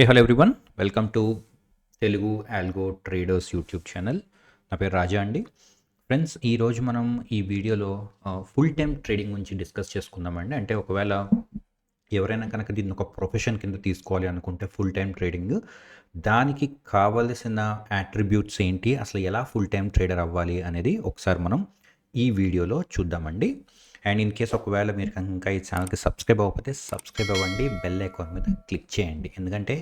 Hello everyone, welcome to Telugu algo traders YouTube channel. నా పేరు రాజా అండి. ఫ్రెండ్స్, ఈరోజు మనం ఈ వీడియోలో ఫుల్ టైమ్ ట్రేడింగ్ గురించి డిస్కస్ చేసుకుందామండి. అంటే ఒకవేళ ఎవరైనా కనుక దీన్ని ఒక ప్రొఫెషన్ కింద తీసుకోవాలి అనుకుంటే ఫుల్ టైమ్ ట్రేడింగ్, దానికి కావలసిన యాట్రిబ్యూట్స్ ఏంటి, అసలు ఎలా ఫుల్ టైమ్ ట్రేడర్ అవ్వాలి అనేది ఒకసారి మనం ఈ వీడియోలో చూద్దామండి. అండ్ ఇన్ కేస్ ఒకవేళ మీరు ఇంకా ఈ ఛానల్కి సబ్స్క్రైబ్ అవ్వకపోతే సబ్స్క్రైబ్ అవ్వండి, బెల్ ఐకాన్ మీద క్లిక్ చేయండి. ఎందుకంటే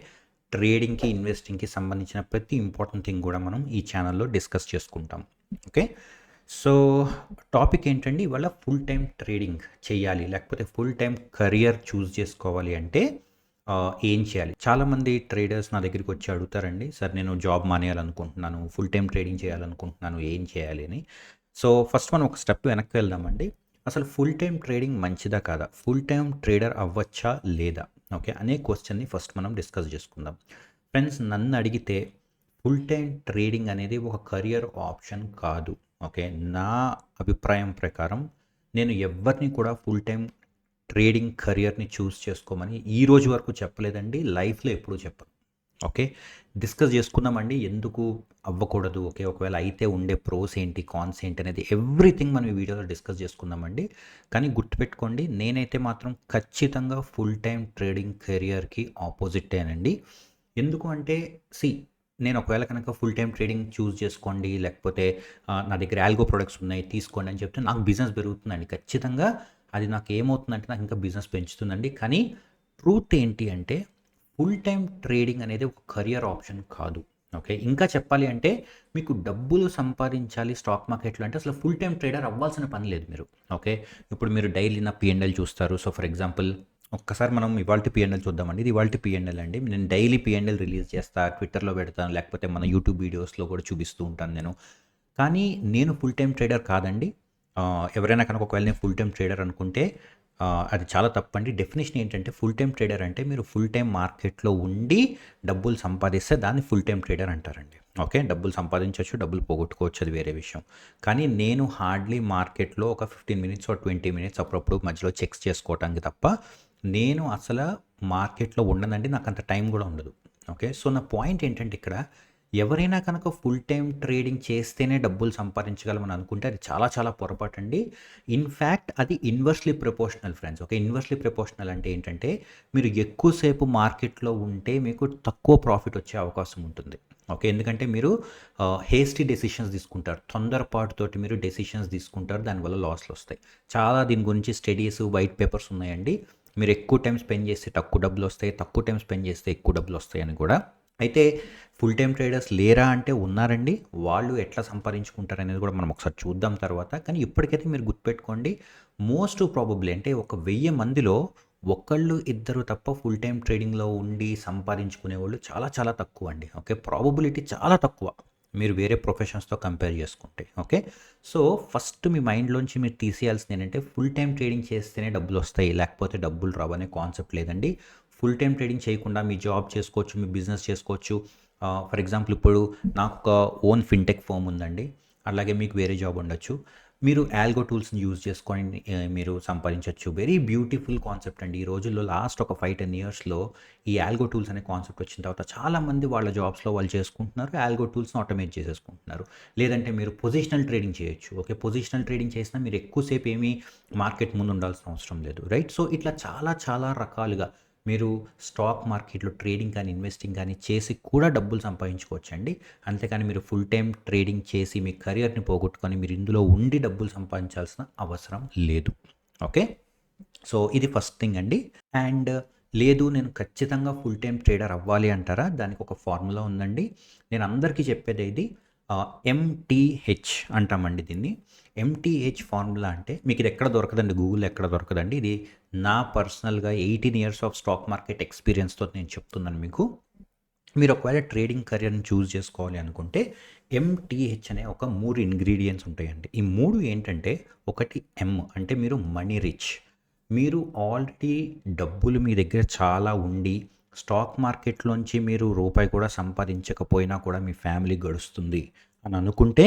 ట్రేడింగ్కి, ఇన్వెస్టింగ్కి సంబంధించిన ప్రతి ఇంపార్టెంట్ థింగ్ కూడా మనం ఈ ఛానల్లో డిస్కస్ చేసుకుంటాం. ఓకే, సో టాపిక్ ఏంటండి, ఇవాళ ఫుల్ టైం ట్రేడింగ్ చేయాలి లేకపోతే ఫుల్ టైం కెరియర్ చూస్ చేసుకోవాలి అంటే ఏం చేయాలి. చాలామంది ట్రేడర్స్ నా దగ్గరికి వచ్చి అడుగుతారండి, సార్ నేను జాబ్ మానేయాలనుకుంటున్నాను, ఫుల్ టైం ట్రేడింగ్ చేయాలనుకుంటున్నాను, ఏం చేయాలి అని. సో ఫస్ట్ మనం ఒక స్టెప్ వెనక్కి వెళ్దామండి. అసలు ఫుల్ టైం ట్రేడింగ్ మంచిదా కాదా, ఫుల్ టైం ట్రేడర్ అవ్వచ్చా లేదా, ఓకే అనే క్వశ్చన్ని ఫస్ట్ మనం డిస్కస్ చేసుకుందాం. ఫ్రెండ్స్, నన్ను అడిగితే ఫుల్ టైం ట్రేడింగ్ అనేది ఒక కెరియర్ ఆప్షన్ కాదు. ఓకే, నా అభిప్రాయం ప్రకారం నేను ఎవరిని కూడా ఫుల్ టైం ట్రేడింగ్ కెరియర్ని చూస్ చేసుకోమని ఈ రోజు వరకు చెప్పలేదండి, లైఫ్లో ఎప్పుడూ చెప్పను. ఓకే, డిస్కస్ చేసుకుందామండి ఎందుకు అవ్వకూడదు. ఓకే, ఒకవేళ అయితే ఉండే ప్రోస్ ఏంటి, కాన్స్ ఏంటి అనేది ఎవ్రీథింగ్ మనం ఈ వీడియోలో డిస్కస్ చేసుకుందామండి. కానీ గుర్తుపెట్టుకోండి, నేనైతే మాత్రం ఖచ్చితంగా ఫుల్ టైం ట్రేడింగ్ కెరియర్కి ఆపోజిటేనండి. ఎందుకు అంటే నేను ఒకవేళ కనుక ఫుల్ టైం ట్రేడింగ్ చూస్ చేసుకోండి, లేకపోతే నా దగ్గర ఆల్గో ప్రొడక్ట్స్ ఉన్నాయి తీసుకోండి అని చెప్తే నాకు బిజినెస్ పెరుగుతుందండి. ఖచ్చితంగా అది నాకు ఏమవుతుందంటే నాకు ఇంకా బిజినెస్ పెంచుతుందండి. కానీ ట్రూత్ ఏంటి అంటే ఫుల్ టైం ట్రేడింగ్ అనేది ఒక కెరియర్ ఆప్షన్ కాదు. ఓకే, ఇంకా చెప్పాలి అంటే మీకు డబ్బులు సంపాదించాలి స్టాక్ మార్కెట్లో అంటే అసలు ఫుల్ టైం ట్రేడర్ అవ్వాల్సిన పని లేదు మీరు. ఓకే, ఇప్పుడు మీరు డైలీ నా పిఎన్ఎల్ చూస్తారు. సో ఫర్ ఎగ్జాంపుల్ ఒక్కసారి మనం ఇవాల్టి పిఎన్ఎల్ చూద్దామండి. ఇది ఇవాల్టి పిఎన్ఎల్ అండి. నేను డైలీ పిఎన్ఎల్ రిలీజ్ చేస్తా, ట్విట్టర్లో పెడతాను, లేకపోతే మన యూట్యూబ్ వీడియోస్లో కూడా చూపిస్తూ ఉంటాను నేను. కానీ నేను ఫుల్ టైం ట్రేడర్ కాదండి. ఎవరైనా కనుక ఒకవేళ నేను ఫుల్ టైం ట్రేడర్ అనుకుంటే అది చాలా తప్పండి. డెఫినేషన్ ఏంటంటే ఫుల్ టైం ట్రేడర్ అంటే మీరు ఫుల్ టైం మార్కెట్లో ఉండి డబ్బులు సంపాదిస్తే దాన్ని ఫుల్ టైం ట్రేడర్ అంటారండి. ఓకే, డబ్బులు సంపాదించవచ్చు, డబ్బులు పోగొట్టుకోవచ్చు, అది వేరే విషయం. కానీ నేను హార్డ్లీ మార్కెట్లో ఒక 15 మినిట్స్ 20 మినిట్స్ అప్పుడప్పుడు మధ్యలో చెక్స్ చేసుకోవటానికి తప్ప నేను అసలు మార్కెట్లో ఉండనండి, నాకు అంత టైం కూడా ఉండదు. ఓకే, సో నా పాయింట్ ఏంటంటే ఇక్కడ ఎవరైనా కనుక ఫుల్ టైం ట్రేడింగ్ చేస్తేనే డబ్బులు సంపాదించగలమని అనుకుంటే అది చాలా చాలా పొరపాటు అండి. ఇన్ఫ్యాక్ట్ అది inversely proportional friends. Okay, inversely proportional అంటే ఏంటంటే మీరు ఎక్కువసేపు మార్కెట్లో ఉంటే మీకు తక్కువ ప్రాఫిట్ వచ్చే అవకాశం ఉంటుంది. ఓకే, ఎందుకంటే మీరు హేస్టీ డెసిషన్స్ తీసుకుంటారు, తొందరపాటుతోటి మీరు డెసిషన్స్ తీసుకుంటారు, దానివల్ల లాస్లు వస్తాయి. చాలా దీని గురించి స్టడీస్, వైట్ పేపర్స్ ఉన్నాయండి. మీరు ఎక్కువ టైం స్పెండ్ చేస్తే తక్కువ డబ్బులు వస్తాయి, తక్కువ టైం స్పెండ్ చేస్తే ఎక్కువ డబ్బులు వస్తాయి అని కూడా. అయితే ఫుల్ టైం ట్రేడర్స్ లేరా అంటే ఉన్నారండి. వాళ్ళు ఎట్లా సంపాదించుకుంటారు అనేది కూడా మనం ఒకసారి చూద్దాం తర్వాత. కానీ ఇప్పటికైతే మీరు గుర్తుపెట్టుకోండి, మోస్ట్ ప్రాబబ్లీ అంటే ఒక 1000 మందిలో ఒకళ్ళు ఇద్దరు తప్ప ఫుల్ టైం ట్రేడింగ్లో ఉండి సంపాదించుకునే వాళ్ళు చాలా చాలా తక్కువ అండి. ఓకే, ప్రాబబిలిటీ చాలా తక్కువ మీరు వేరే ప్రొఫెషన్స్తో కంపేర్ చేసుకుంటే. ఓకే, సో ఫస్ట్ మీ మైండ్లోంచి మీరు తీసేయాల్సింది ఏంటంటే ఫుల్ టైం ట్రేడింగ్ చేస్తేనే డబ్బులు వస్తాయి లేకపోతే డబ్బులు రావు అనే కాన్సెప్ట్ లేదండి. ఫుల్ టైం ట్రేడింగ్ చేయకుండా మీ జాబ్ చేసుకోవచ్చు, మీ బిజినెస్ చేసుకోవచ్చు. ఫర్ ఎగ్జాంపుల్ ఇప్పుడు నాకు ఒక ఓన్ ఫిన్టెక్ ఫర్మ్ ఉందండి, అలాగే మీకు వేరే జాబ్ ఉండొచ్చు. మీరు ఆల్గో టూల్స్ని యూజ్ చేసుకొని మీరు సంపాదించవచ్చు. వెరీ బ్యూటిఫుల్ కాన్సెప్ట్ అండి. ఈ రోజుల్లో లాస్ట్ ఒక 5-10 ఇయర్స్లో ఈ ఆల్గో టూల్స్ అనే కాన్సెప్ట్ వచ్చిన తర్వాత చాలామంది వాళ్ళ జాబ్స్లో వాళ్ళు చేసుకుంటున్నారు, ఆల్గో టూల్స్ని ఆటోమేట్ చేసేసుకుంటున్నారు. లేదంటే మీరు పొజిషనల్ ట్రేడింగ్ చేయొచ్చు. ఓకే, పొజిషనల్ ట్రేడింగ్ చేసినా మీరు ఎక్కువసేపు ఏమీ మార్కెట్ ముందు ఉండాల్సిన అవసరం లేదు, రైట్? సో ఇట్లా చాలా చాలా రకాలుగా మీరు స్టాక్ మార్కెట్లో ట్రేడింగ్ కానీ ఇన్వెస్టింగ్ కానీ చేసి కూడా డబ్బులు సంపాదించుకోవచ్చండి. అంతేకాని మీరు ఫుల్ టైం ట్రేడింగ్ చేసి మీ కెరియర్ని పోగొట్టుకొని మీరు ఇందులో ఉండి డబ్బులు సంపాదించాల్సిన అవసరం లేదు. ఓకే, సో ఇది ఫస్ట్ థింగ్ అండి. అండ్ లేదు నేను ఖచ్చితంగా ఫుల్ టైం ట్రేడర్ అవ్వాలి అంటారా, దానికి ఒక ఫార్ములా ఉందండి. నేను అందరికీ చెప్పేది ఇది ఎంటీహెచ్ అంటామండి దీన్ని. ఎంటీహెచ్ ఫార్ములా అంటే మీకు ఇది ఎక్కడ దొరకదండి, గూగుల్ ఎక్కడ దొరకదండి. ఇది నా పర్సనల్గా 18 ఇయర్స్ ఆఫ్ స్టాక్ మార్కెట్ ఎక్స్పీరియన్స్తో నేను చెప్తున్నాను మీకు. మీరు ఒకవేళ ట్రేడింగ్ కెరియర్ని చూస్ చేసుకోవాలి అనుకుంటే ఎంటీహెచ్ అనే ఒక 3 ఇంగ్రీడియంట్స్ ఉంటాయండి. ఈ 3 ఏంటంటే, ఒకటి ఎం అంటే మీరు మనీ రిచ్. మీరు ఆల్రెడీ డబ్బులు మీ దగ్గర చాలా ఉండి స్టాక్ మార్కెట్లోంచి మీరు రూపాయి కూడా సంపాదించకపోయినా కూడా మీ ఫ్యామిలీ గడుస్తుంది అని అనుకుంటే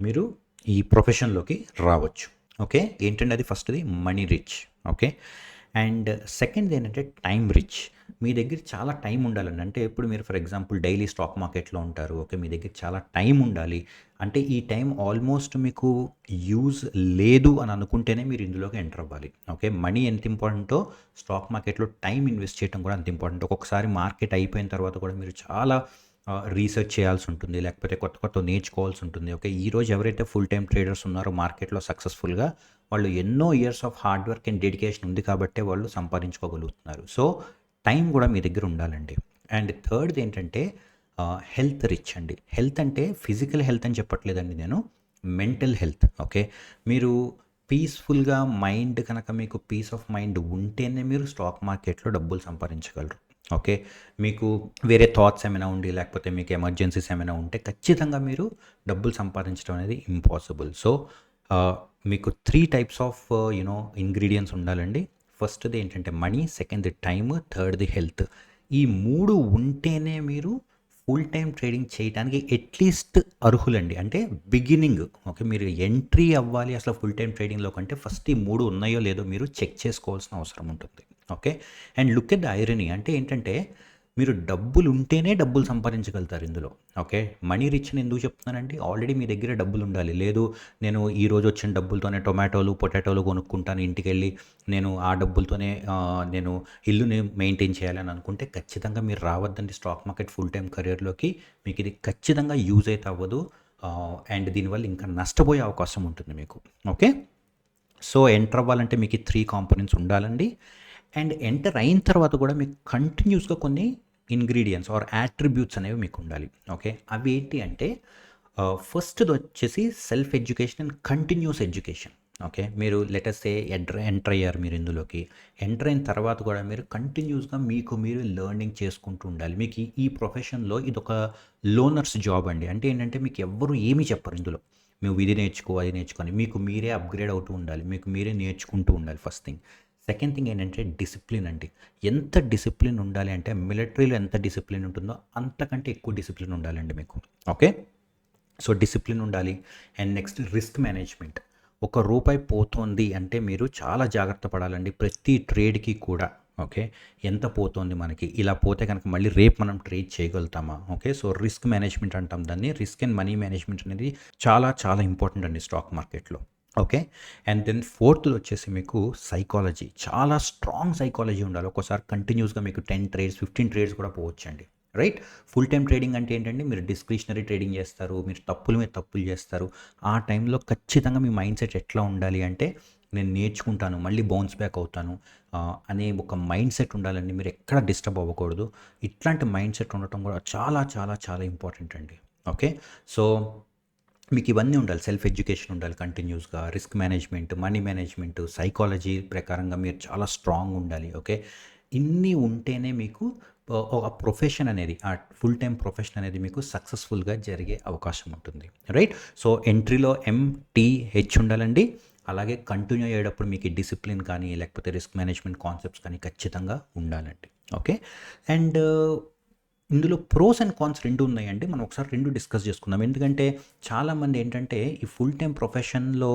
మీరు ఈ ప్రొఫెషన్లోకి రావచ్చు. ఓకే, ఏంటంటే అది ఫస్ట్ది money rich. Okay, and second ఏంటంటే టైం రిచ్. మీ దగ్గర చాలా టైం ఉండాలండి. అంటే ఇప్పుడు మీరు ఫర్ ఎగ్జాంపుల్ డైలీ స్టాక్ మార్కెట్‌లో ఉంటారు. ఓకే. మీ దగ్గర చాలా టైం ఉండాలి. అంటే ఈ టైం ఆల్మోస్ట్ మీకు యూజ్ లేదు అని అనుకుంటేనే మీరు ఇందులోకి ఎంటర్ అవ్వాలి. ఓకే. మనీ ఎంత ఇంపార్టెంటో స్టాక్ మార్కెట్‌లో టైం ఇన్వెస్ట్ చేయడం కూడా అంత ఇంపార్టెంట్. ఒక్కొక్కసారి మార్కెట్ అయిపోయిన తర్వాత కూడా మీరు చాలా రీసెర్చ్ చేయాల్సి ఉంటుంది. లేకపోతే కొత్త కొత్తవి నేర్చుకోవాల్సి ఉంటుంది. ఓకే. ఈరోజు ఎవరైతే ఫుల్ టైమ్ ట్రేడర్స్ ఉన్నారో మార్కెట్‌లో సక్సెస్‌ఫుల్‌గా వాళ్ళు ఎన్నో years of hard work and dedication ఉంది కాబట్టే వాళ్ళు సంపాదించుకోగలుగుతున్నారు. సో, టైం గూడా మీ దగ్గర ఉండాలండి. అండ్ థర్డ్‌ది ఏంటంటే హెల్త్ రిచ్ అండి. హెల్త్ అంటే ఫిజికల్ హెల్త్ అని చెప్పట్లేదండి నేను. Mental health. ఓకే. మీరు పీస్‌ఫుల్‌గా మైండ్ కనుక మీకు పీస్ ఆఫ్ మైండ్ ఉంటేనే మీరు స్టాక్ మార్కెట్‌లో డబ్బులు సంపాదించగలరు. ఓకే. మీకు వేరే థాట్స్ ఏమైనా ఉండి లేకపోతే మీకు ఎమర్జెన్సీస్ ఏమైనా ఉంటే ఖచ్చితంగా మీరు డబ్బులు సంపాదించడం అనేది ఇంపాసిబుల్. సో, ఆహ్, మీకు 3 టైప్స్ ఆఫ్ ఇంగ్రీడియెంట్స్ ఉండాలండి. ఫస్ట్‌ది ఏంటంటే మనీ, సెకండ్‌ది టైమ్, థర్డ్‌ది హెల్త్. ఈ 3 ఉంటేనే మీరు ఫుల్ టైమ్ ట్రేడింగ్ చేయటానికి అట్‌లీస్ట్ అర్హులండి. అంటే బిగినింగ్ ఓకే. మీరు ఎంట్రీ అవ్వాలి అసలు ఫుల్ టైమ్ ట్రేడింగ్‌లో కంటే ఫస్ట్ ఈ 3 ఉన్నాయో లేదో మీరు చెక్ చేసుకోవాల్సిన అవసరం ఉంటుంది. Okay. And look at the irony అంటే ఏంటంటే మీరు డబ్బులుంటేనే డబ్బులు సంపాదించగలుగుతారు ఇందులో. ఓకే. మనీ రిచ్ అని ఎందుకు చెప్తున్నానంటే ఆల్రెడీ మీ దగ్గర డబ్బులుండాలి. లేదు నేను ఈరోజు వచ్చిన డబ్బులతోనే టొమాటోలు, పొటాటోలు కొనుక్కుంటాను ఇంటికెళ్ళి. నేను ఆ డబ్బులతోనే నేను ఇల్లుని మెయింటైన్ చేయాలని అనుకుంటే ఖచ్చితంగా మీరు రావద్దండి స్టాక్ మార్కెట్ ఫుల్ టైమ్ కెరియర్‌లోకి. మీకు ఇది ఖచ్చితంగా యూజ్ అయితే అవ్వదు. అండ్ దీనివల్ల ఇంకా నష్టపోయే అవకాశం ఉంటుంది మీకు. ఓకే. సో, ఎంటర్ అవ్వాలంటే మీకు ఈ 3 కాంపోనెంట్స్ ఉండాలండి. అండ్ ఎంటర్ అయిన తర్వాత కూడా మీకు కంటిన్యూస్‌గా కొన్ని ఇంగ్రీడియెంట్స్ ఆర్ యాట్రిబ్యూట్స్ అనేవి మీకు ఉండాలి. ఓకే. అవి ఏంటి అంటే ఫస్ట్‌దొచ్చేసి self education and continuous education. Okay. మీరు లెట్ అస్ సే ఎంటర్ అయ్యారు మీరు ఇందులోకి. ఎంటర్ అయిన తర్వాత కూడా మీరు కంటిన్యూస్‌గా మీకు మీరు లెర్నింగ్ చేసుకుంటూ ఉండాలి. మీకు ఈ ప్రొఫెషన్‌లో ఇదొక లోనర్స్ జాబ్ అండి. అంటే ఏంటంటే మీకు ఎవ్వరు ఏమీ చెప్పరు ఇందులో. నువ్వు ఇది నేర్చుకో, అది నేర్చుకో అని. మీకు మీరే అప్‌గ్రేడ్ అవుతూ ఉండాలి. మీకు మీరే నేర్చుకుంటూ ఉండాలి ఫస్ట్ థింగ్. సెకండ్ థింగ్ ఏంటంటే డిసిప్లిన్ అండి. ఎంత డిసిప్లిన్ ఉండాలి అంటే మిలిటరీలో ఎంత డిసిప్లిన్ ఉంటుందో అంతకంటే ఎక్కువ డిసిప్లిన్ ఉండాలండి మీకు. ఓకే. సో, డిసిప్లిన్ ఉండాలి. And next risk management. ఒక రూపాయి పోతోంది అంటే మీరు చాలా జాగ్రత్త పడాలండి. ప్రతి ట్రేడ్‌కి కూడా. ఓకే. ఎంత పోతోంది మనకి? ఇలా పోతే గనక మళ్ళీ రేపు మనం ట్రేడ్ చేయగలుగుతామా? ఓకే. సో, రిస్క్ మేనేజ్‌మెంట్ అంటాం దాన్ని. రిస్క్ అండ్ మనీ మేనేజ్‌మెంట్ అనేది చాలా చాలా ఇంపార్టెంట్ అండి స్టాక్ మార్కెట్‌లో. ఓకే. అండ్ దెన్ ఫోర్త్‌దొచ్చేసి మీకు సైకాలజీ. చాలా స్ట్రాంగ్ సైకాలజీ ఉండాలి. ఒక్కోసారి కంటిన్యూస్‌గా మీకు 10 ట్రేడ్స్, 15 ట్రేడ్స్ కూడా పోవచ్చండి. రైట్. ఫుల్ టైమ్ ట్రేడింగ్ అంటే ఏంటంటే మీరు డిస్క్రిషనరీ ట్రేడింగ్ చేస్తారు. మీరు తప్పుల మీద తప్పులు చేస్తారు. ఆ టైంలో ఖచ్చితంగా మీ మైండ్ సెట్ ఎట్లా ఉండాలి అంటే నేను నేర్చుకుంటాను. మళ్ళీ బౌన్స్ బ్యాక్ అవుతాను. అనే ఒక మైండ్ సెట్ ఉండాలండి. మీరు ఎక్కడ డిస్టర్బ్ అవ్వకూడదు. ఇట్లాంటి మైండ్ సెట్ ఉండటం కూడా చాలా చాలా చాలా ఇంపార్టెంట్ అండి. ఓకే. సో, మీకు ఇవన్నీ ఉండాలి. సెల్ఫ్ ఎడ్యుకేషన్ ఉండాలి కంటిన్యూస్‌గా. Risk management, money management, psychology ప్రకారంగా మీరు చాలా స్ట్రాంగ్ ఉండాలి. ఓకే. ఇన్ని ఉంటేనే మీకు ఒక ప్రొఫెషన్ అనేది ఫుల్ టైమ్ ప్రొఫెషన్ అనేది మీకు సక్సెస్‌ఫుల్‌గా జరిగే అవకాశం ఉంటుంది. రైట్. సో, ఎంట్రీలో ఎంటీహెచ్ ఉండాలండి. అలాగే కంటిన్యూ అయ్యేటప్పుడు మీకు ఈ డిసిప్లిన్ కానీ, లేకపోతే రిస్క్ మేనేజ్‌మెంట్ కాన్సెప్ట్స్ కానీ ఖచ్చితంగా ఉండాలండి. ఓకే. అండ్ ఇందులో ప్రోస్ అండ్ కాన్స్ 2 ఉన్నాయండి. మనం ఒకసారి 2 డిస్కస్ చేసుకుందాం. ఎందుకంటే చాలామంది ఏంటంటే ఈ ఫుల్ టైమ్ ప్రొఫెషన్‌లో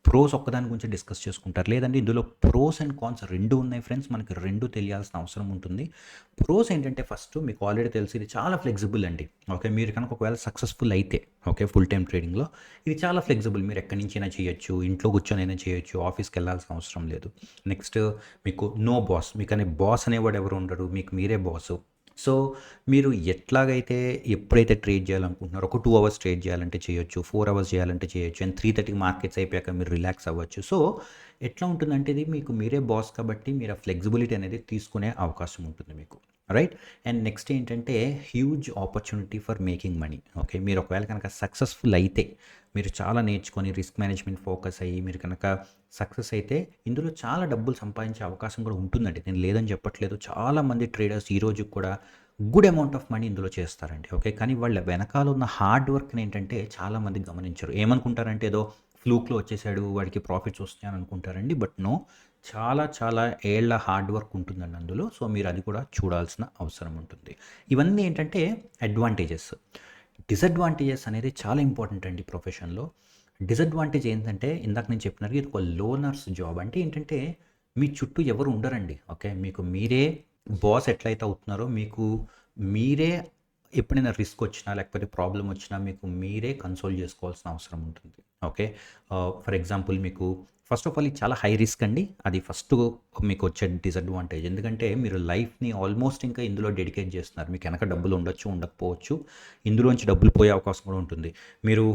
ప్రోస్ ఒక్కదాని గురించి డిస్కస్ చేసుకుంటారు. లేదండి ఇందులో ప్రోస్ అండ్ కాన్స్ 2 ఉన్నాయి ఫ్రెండ్స్. మనకి 2 తెలియాల్సిన అవసరం ఉంటుంది. ప్రోస్ ఏంటంటే ఫస్ట్ మీకు ఆల్రెడీ తెలుసు ఇది చాలా ఫ్లెక్సిబుల్ అండి. ఓకే. మీరు కనుక ఒకవేళ సక్సెస్‌ఫుల్ అయితే ఓకే. ఫుల్ టైమ్ ట్రేడింగ్‌లో ఇది చాలా ఫ్లెక్సిబుల్. మీరు ఎక్కడి నుంచైనా చేయొచ్చు. ఇంట్లో కూర్చొనైనా చేయొచ్చు. ఆఫీస్‌కెళ్ళాల్సిన అవసరం లేదు. నెక్స్ట్ మీకు నో బాస్. మీకనే బాస్ అనేవాడు ఎవరు ఉండరు. మీకు మీరే బాసు. సో, మీరు ఎట్లాగైతే ఎప్పుడైతే ట్రేడ్ చేయాలనుకుంటున్నారో ఒక 2 అవర్స్ ట్రేడ్ చేయాలంటే చేయొచ్చు. 4 అవర్స్ చేయాలంటే చేయొచ్చు. అండ్ 3:30కి మార్కెట్స్ అయిపోయాక మీరు రిలాక్స్ అవ్వచ్చు. సో, ఎట్లా ఉంటుందంటే ఇది మీకు మీరే బాస్ కాబట్టి మీరు ఆ ఫ్లెక్సిబిలిటీ అనేది తీసుకునే అవకాశం ఉంటుంది మీకు. రైట్. అండ్ నెక్స్ట్ ఏంటంటే huge opportunity for making money. Okay. మీరు ఒకవేళ కనుక సక్సెస్‌ఫుల్ అయితే మీరు చాలా నేర్చుకొని రిస్క్ మేనేజ్‌మెంట్ ఫోకస్ అయ్యి మీరు కనుక సక్సెస్ అయితే ఇందులో చాలా డబ్బులు సంపాదించే అవకాశం కూడా ఉంటుందండి. నేను లేదని చెప్పట్లేదు. చాలామంది ట్రేడర్స్ ఈ రోజుకి కూడా గుడ్ అమౌంట్ ఆఫ్ మనీ ఇందులో చేస్తారండి. ఓకే. కానీ వాళ్ళ వెనకాల ఉన్న హార్డ్ వర్క్‌ని ఏంటంటే చాలామంది గమనించరు. ఏమనుకుంటారంటే ఏదో ఫ్లూక్‌లో వచ్చేసాడు వాడికి ప్రాఫిట్స్ వస్తున్నాయని అనుకుంటారండి. But no. చాలా చాలా ఏళ్ల హార్డ్ వర్క్ ఉంటుందండి అందులో. సో, మీరు అది కూడా చూడాల్సిన అవసరం ఉంటుంది. ఇవన్నీ ఏంటంటే అడ్వాంటేజెస్. డిసడ్వాంటేజెస్ అనేది చాలా ఇంపార్టెంట్ అండి ప్రొఫెషన్‌లో. డిసడ్వాంటేజ్ ఏంటంటే ఇందాక నేను చెప్పినట్టుగా ఇది ఒక లోనర్స్ జాబ్. అంటే ఏంటంటే మీ చుట్టూ ఎవరు ఉండరండి. ఓకే. మీకు మీరే బాస్ ఎట్లయితే అవుతున్నారో మీకు మీరే ఎప్పుడైనా రిస్క్ వచ్చినా లేకపోతే ప్రాబ్లమ్ వచ్చినా మీకు మీరే కన్సోల్ చేసుకోవాల్సిన అవసరం ఉంటుంది. ఓకే. ఫర్ ఎగ్జాంపుల్ మీకు ఫస్ట్ ఆఫ్ ఆల్ ఇది చాలా హై రిస్క్ అండి. అది ఫస్ట్ మీకు వచ్చే డిసడ్వాంటేజ్. ఎందుకంటే మీరు లైఫ్‌ని ఆల్మోస్ట్ ఇంకా ఇందులో డెడికేట్ చేస్తున్నారు. మీకు వెనక డబ్బులు ఉండొచ్చు, ఉండకపోవచ్చు. ఇందులోంచి డబ్బులు పోయే అవకాశం కూడా ఉంటుంది. మీరు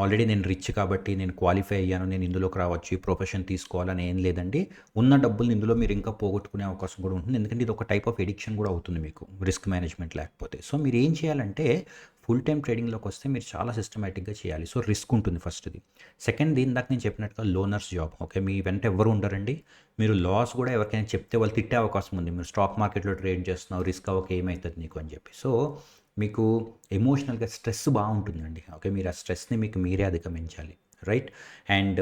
ఆల్రెడీ నేను రిచ్ కాబట్టి నేను క్వాలిఫై అయ్యాను. నేను ఇందులోకి రావచ్చు. ఈ ప్రొఫెషన్ తీసుకోవాలని ఏం లేదండి. ఉన్న డబ్బుల్ని ఇందులో మీరు ఇంకా పోగొట్టుకునే అవకాశం కూడా ఉంటుంది. ఎందుకంటే ఇది ఒక టైప్ ఆఫ్ ఎడిక్షన్ కూడా అవుతుంది మీకు రిస్క్ మేనేజ్మెంట్ లేకపోతే. సో మీరు ఏం చేయాలంటే ఫుల్ టైమ్ ట్రేడింగ్‌లోకి వస్తే మీరు చాలా సిస్టమాటిక్‌గా చేయాలి. సో రిస్క్ ఉంటుంది ఫస్ట్‌ది. సెకండ్‌ది ఇందాక నేను చెప్పినట్టుగా లోనర్స్ జాబ్. ఓకే. మీ వెంట ఎవ్వరు ఉండరండి. మీరు లాస్ కూడా ఎవరికైనా చెప్తే వాళ్ళు తిట్టే అవకాశం ఉంది. మీరు స్టాక్ మార్కెట్‌లో ట్రేడ్ చేస్తున్నావు, రిస్క్ అవ్వక ఏమైతది నీకు అని చెప్పి. సో మీకు ఎమోషనల్‌గా స్ట్రెస్ బావుంటుందండి. ఓకే. మీరు ఆ స్ట్రెస్‌ని మీకు మీరే అధిగమించాలి. రైట్. అండ్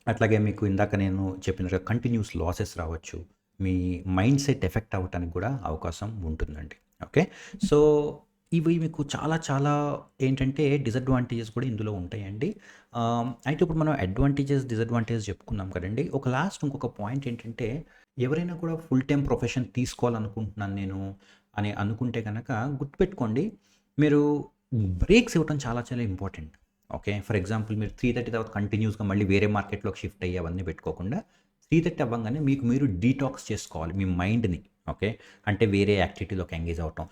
అట్లాగే మీకు ఇందాక నేను చెప్పినట్టుగా కంటిన్యూస్ లాసెస్ రావచ్చు. మీ మైండ్ సెట్ ఎఫెక్ట్ అవ్వటానికి కూడా అవకాశం ఉంటుందండి. ఓకే. సో ఇవి మీకు చాలా చాలా ఏంటంటే డిసడ్వాంటేజెస్ కూడా ఇందులో ఉంటాయండి. అయితే ఇప్పుడు మనం డిసడ్వాంటేజెస్ చెప్పుకున్నాం కదండీ. ఇంకొక పాయింట్ ఏంటంటే ఎవరైనా కూడా ఫుల్ టైమ్ ప్రొఫెషన్ తీసుకోవాలనుకుంటున్నాను నేను అని అనుకుంటే గనక గుర్తుపెట్టుకోండి. మీరు బ్రేక్స్ ఇవ్వటం చాలా చాలా ఇంపార్టెంట్. ఓకే. ఫర్ ఎగ్జాంపుల్ మీరు 3:30 తర్వాత కంటిన్యూస్‌గా మళ్ళీ వేరే మార్కెట్‌లోకి షిఫ్ట్ అయ్యి అవన్నీ పెట్టుకోకుండా 3:30 అవ్వంగానే మీకు మీరు డీటాక్స్ చేసుకోవాలి మీ మైండ్‌ని. ఓకే. అంటే వేరే యాక్టివిటీలోకి ఎంగేజ్ అవ్వటం.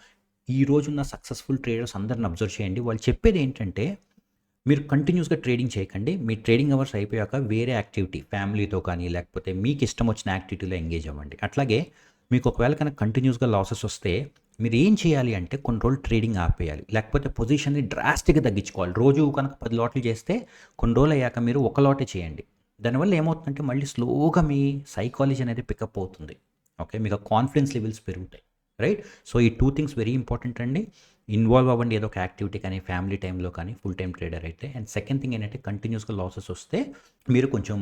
ఈ రోజున్న సక్సెస్‌ఫుల్ ట్రేడర్స్ అందరిని అబ్జర్వ్ చేయండి. వాళ్ళు చెప్పేదేంటంటే మీరు కంటిన్యూస్‌గా ట్రేడింగ్ చేయకండి. మీ ట్రేడింగ్ అవర్స్ అయిపోయాక వేరే యాక్టివిటీ ఫ్యామిలీతో కానీ, లేకపోతే మీకిష్టం వచ్చిన యాక్టివిటీలో ఎంగేజ్ అవ్వండి. అట్లాగే మీకు ఒకవేళ కనుక కంటిన్యూస్‌గా లాసెస్ వస్తే మీరేం చేయాలి అంటే కొన్ని రోజులు ట్రేడింగ్ ఆపేయాలి. లేకపోతే పొజిషన్‌ని డ్రాస్టిక్‌గా తగ్గించుకోవాలి. రోజు కనుక 10 లాట్లు చేస్తే కొన్ని రోజులయ్యాక మీరు ఒక లాటే చేయండి. దానివల్ల ఏమవుతుందంటే మళ్ళీ స్లోగా మీ సైకాలజీ అనేది పికప్ అవుతుంది. ఓకే. మీకు కాన్ఫిడెన్స్ లెవెల్స్ పెరుగుతాయి. రైట్. సో ఈ 2 థింగ్స్ వెరీ ఇంపార్టెంట్ అండి. ఇన్వాల్వ్ అవ్వండి ఏదో ఒక యాక్టివిటీ కానీ, ఫ్యామిలీ టైంలో కానీ ఫుల్ టైమ్ ట్రేడర్ అయితే. అండ్ సెకండ్ థింగ్ ఏంటంటే కంటిన్యూస్‌గా లాసెస్ వస్తే మీరు కొంచెం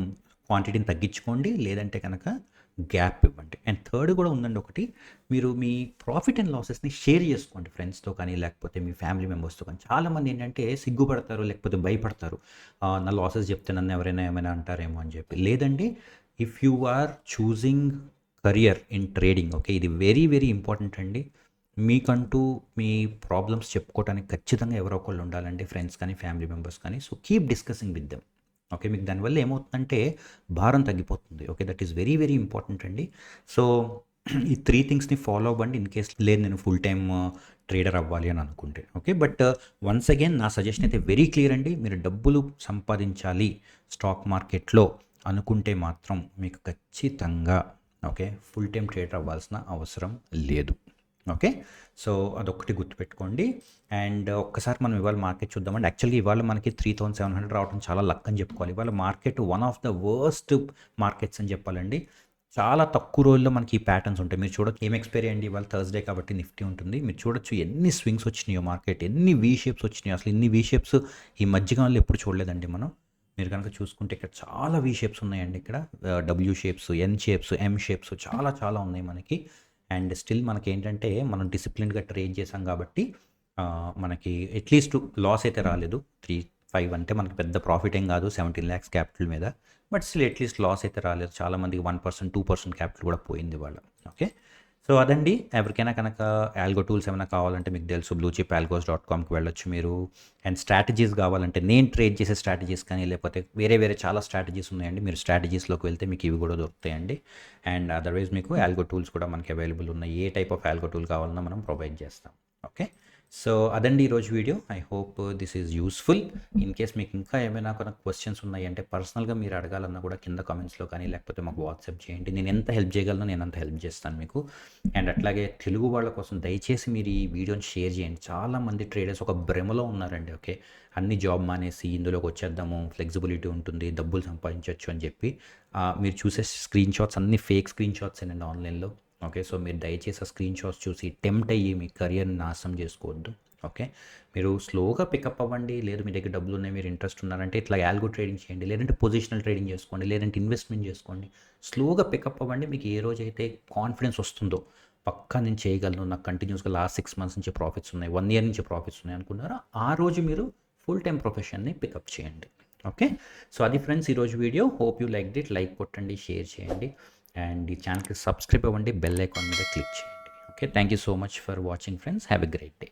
క్వాంటిటీని తగ్గించుకోండి. లేదంటే కనుక గ్యాప్ ఇవ్వండి. అండ్ థర్డ్ కూడా ఉందండి ఒకటి. మీరు మీ ప్రాఫిట్ అండ్ లాసెస్‌ని షేర్ చేసుకోండి ఫ్రెండ్స్‌తో కానీ, లేకపోతే మీ ఫ్యామిలీ మెంబర్స్‌తో కానీ. చాలామంది ఏంటంటే సిగ్గుపడతారు, లేకపోతే భయపడతారు. నా లాసెస్ చెప్తే నన్ను ఎవరైనా ఏమైనా అంటారేమో అని చెప్పి. లేదండి, if you are choosing career in trading, okay. ఇది వెరీ వెరీ ఇంపార్టెంట్ అండి. మీకంటూ మీ ప్రాబ్లమ్స్ చెప్పుకోవడానికి ఖచ్చితంగా ఎవరో ఒకళ్ళు ఉండాలండి. ఫ్రెండ్స్ కానీ, ఫ్యామిలీ మెంబర్స్ కానీ. So keep discussing with them. Okay. మీకు దానివల్ల ఏమవుతుందంటే భారం తగ్గిపోతుంది. Okay. That is very very important అండి. సో ఈ 3 థింగ్స్‌ని ఫాలో అవ్వండి ఇన్ కేస్ లేదు నేను ఫుల్ టైమ్ ట్రేడర్ అవ్వాలి అని అనుకుంటే. ఓకే. బట్ వన్స్ అగైన్ నా సజెషన్ అయితే వెరీ క్లియర్ అండి. మీరు డబ్బులు సంపాదించాలి స్టాక్ మార్కెట్‌లో అనుకుంటే మాత్రం మీకు ఖచ్చితంగా ఓకే ఫుల్ టైమ్ ట్రేడర్ అవ్వాల్సిన అవసరం లేదు. ఓకే. సో అదొక్కటి గుర్తుపెట్టుకోండి. అండ్ ఒక్కసారి మనం ఇవాళ మార్కెట్ చూద్దామండి. యాక్చువల్‌గా ఇవాళ మనకి 3700 రావడం చాలా లక్ అని చెప్పుకోవాలి. ఇవాళ market one of the worst markets అని చెప్పాలండి. చాలా తక్కువ రోజుల్లో మనకి ఈ ప్యాటర్న్స్ ఉంటాయి. మీరు చూడొచ్చు ఏం ఎక్స్పైరీ అండి ఇవాళ థర్స్‌డే కాబట్టి నిఫ్టీ ఉంటుంది. మీరు చూడొచ్చు ఎన్ని స్వింగ్స్ వచ్చినాయో మార్కెట్, ఎన్ని వి షేప్స్ వచ్చినాయో. అసలు ఇన్ని వి షేప్స్ ఈ మధ్యకాలంలో ఎప్పుడు చూడలేదండి మనం. మీరు కనుక చూసుకుంటే ఇక్కడ చాలా వి షేప్స్ ఉన్నాయండి ఇక్కడ. డబ్ల్యూ షేప్స్, ఎన్ షేప్స్, ఎం షేప్స్ చాలా చాలా ఉన్నాయి మనకి. అండ్ స్టిల్ మనకేంటంటే మనం డిసిప్లిన్డ్‌గా ట్రేడ్ చేసాం కాబట్టి మనకి అట్‌లీస్ట్ లాస్ అయితే రాలేదు. 3, 5 అంటే మనకి పెద్ద ప్రాఫిట్ ఏం కాదు 17 లాక్స్ క్యాపిటల్ మీద. బట్ స్టిల్ అట్‌లీస్ట్ లాస్ అయితే రాలేదు. చాలామందికి 1%, 2% క్యాపిటల్ కూడా పోయింది ఇవాళ. ఓకే. సో అదండి. ఎవరికైనా కనుక ఆల్గో టూల్స్ ఏమైనా కావాలంటే మీకు తెలుసు bluechipalgos.comకి వెళ్ళొచ్చు మీరు. అండ్ స్ట్రాటజీస్ కావాలంటే నేను ట్రేడ్ చేసే స్ట్రాటజీస్ కానీ లేకపోతే వేరే వేరే చాలా స్ట్రాటజీస్ ఉన్నాయండి. మీరు స్ట్రాటజీస్‌లోకి వెళ్తే మీకు ఇవి కూడా దొరుకుతాయండి. అండ్ అదర్‌వైజ్ మీకు ఆల్గో టూల్స్ కూడా మనకి అవైలబుల్ ఉన్నాయి. ఏ టైప్ ఆఫ్ ఆల్గో టూల్ కావాలన్నా మనం ప్రొవైడ్ చేస్తాం. ఓకే. సో అదండి ఈరోజు video. I hope this is useful. In case మీకు ఇంకా ఏమైనా కొన్ని క్వశ్చన్స్ ఉన్నాయి అంటే పర్సనల్‌గా మీరు అడగాలన్నా కూడా కింద కామెంట్స్‌లో కానీ లేకపోతే మాకు వాట్సాప్ చేయండి. నేను ఎంత హెల్ప్ చేయగలనో నేను అంత హెల్ప్ చేస్తాను మీకు. అండ్ అట్లాగే తెలుగు వాళ్ళ కోసం దయచేసి మీరు ఈ వీడియోని షేర్ చేయండి. చాలామంది ట్రేడర్స్ ఒక భ్రమలో ఉన్నారండి. ఓకే. అన్ని జాబ్ మానేసి ఇందులోకి వచ్చేద్దాము, ఫ్లెక్సిబిలిటీ ఉంటుంది, డబ్బులు సంపాదించొచ్చు అని చెప్పి మీరు చూసే స్క్రీన్ షాట్స్ అన్నీ ఫేక్ స్క్రీన్ షాట్స్ అండి ఆన్లైన్‌లో. ఓకే. సో మీరు దయచేసి ఆ స్క్రీన్ షాట్స్ చూసి టెంప్ట్ అయ్యి మీ కెరియర్‌ని నాశనం చేసుకోవద్దు. ఓకే. మీరు స్లోగా పికప్ అవ్వండి. లేదు మీ దగ్గర డబ్బులు ఉన్నాయి, మీరు ఇంట్రెస్ట్ ఉన్నారంటే ఇట్లా ఆల్గో ట్రేడింగ్ చేయండి. లేదంటే పొజిషనల్ ట్రేడింగ్ చేసుకోండి. లేదంటే ఇన్వెస్ట్మెంట్ చేసుకోండి. స్లోగా పికప్ అవ్వండి. మీకు ఏ రోజైతే కాన్ఫిడెన్స్ వస్తుందో పక్కా నేను చేయగలను, నాకు కంటిన్యూస్‌గా లాస్ట్ 6 మంత్స్ నుంచి ప్రాఫిట్స్ ఉన్నాయి, 1 ఇయర్ నుంచి ప్రాఫిట్స్ ఉన్నాయి అనుకున్నారో ఆ రోజు మీరు ఫుల్ టైమ్ ప్రొఫెషన్‌ని పికప్ చేయండి. ఓకే. సో అది ఫ్రెండ్స్ ఈరోజు video. Hope you liked it. Like కొట్టండి, షేర్ చేయండి. అండ్ ఈ ఛానల్కి సబ్స్క్రైబ్ అవ్వండి, బెల్ ఐకాన్ మీద క్లిక్ చేయండి. Okay, thank you so much for watching friends. Have a great day.